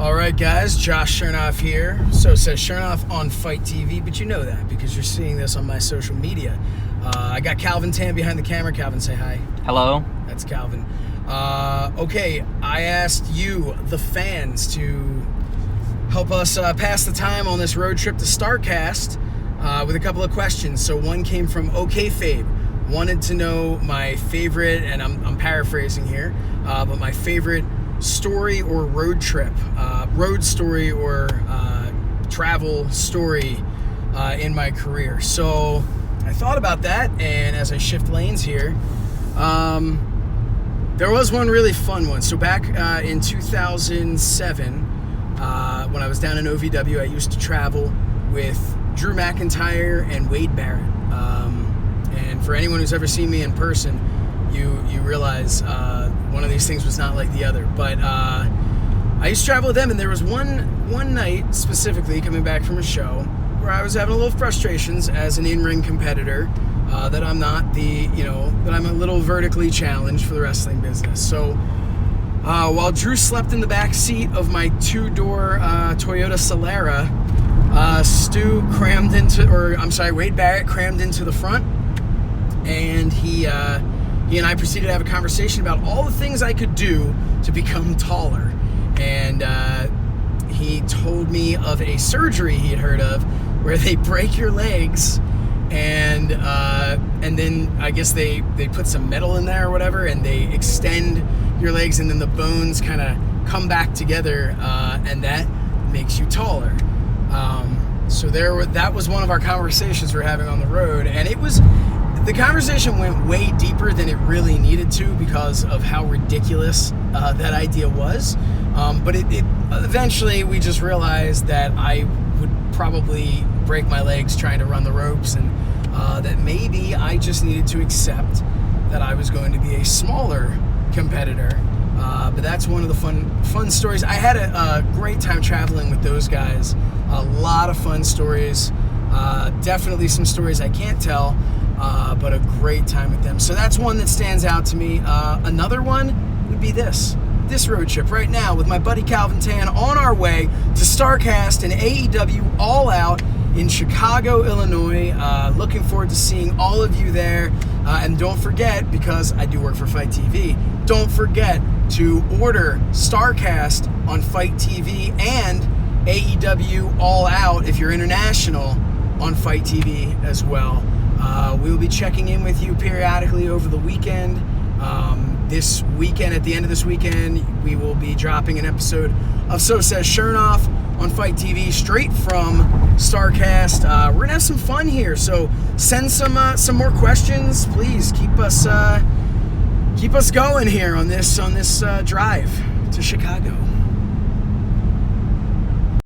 All right, guys, Josh Chernoff here. So says Chernoff on Fight TV, but you know that because you're seeing this on my social media. I got Calvin Tan behind the camera. Calvin, say hi. Hello. That's Calvin. Okay, I asked you, the fans, to help us pass the time on this road trip to StarCast with a couple of questions. So one came from OK Fabe. Wanted to know my favorite, and I'm paraphrasing here, but my favorite story or road trip, road story or travel story in my career. So I thought about that, and as I shift lanes here, there was one really fun one. So back in 2007, when I was down in OVW, I used to travel with Drew McIntyre and Wade Barrett. And for anyone who's ever seen me in person, you realize one of these things was not like the other. But I used to travel with them, and there was one night specifically coming back from a show where I was having a little frustrations as an in-ring competitor that I'm not that I'm a little vertically challenged for the wrestling business. So while Drew slept in the back seat of my two-door Toyota Solara, Wade Barrett crammed into the front, and he and I proceeded to have a conversation about all the things I could do to become taller. And he told me of a surgery he had heard of where they break your legs and then I guess they put some metal in there or whatever, and they extend your legs, and then the bones kind of come back together, and that makes you taller. So that was one of our conversations we're having on the road, and the conversation went way deeper than it really needed to because of how ridiculous that idea was. But it eventually we just realized that I would probably break my legs trying to run the ropes, and that maybe I just needed to accept that I was going to be a smaller competitor. But that's one of the fun stories. I had a great time traveling with those guys. A lot of fun stories. Definitely some stories I can't tell. But a great time with them. So that's one that stands out to me. Another one would be this road trip right now with my buddy Calvin Tan on our way to StarCast and AEW All Out in Chicago, Illinois. Looking forward to seeing all of you there. And don't forget, because I do work for Fight TV, don't forget to order StarCast on Fight TV and AEW All Out if you're international on Fight TV as well. We will be checking in with you periodically over the weekend. This weekend, at the end of this weekend, we will be dropping an episode of So Says Chernoff on Fight TV straight from StarCast. We're gonna have some fun here, so send some more questions. Please keep us going here on this drive to Chicago.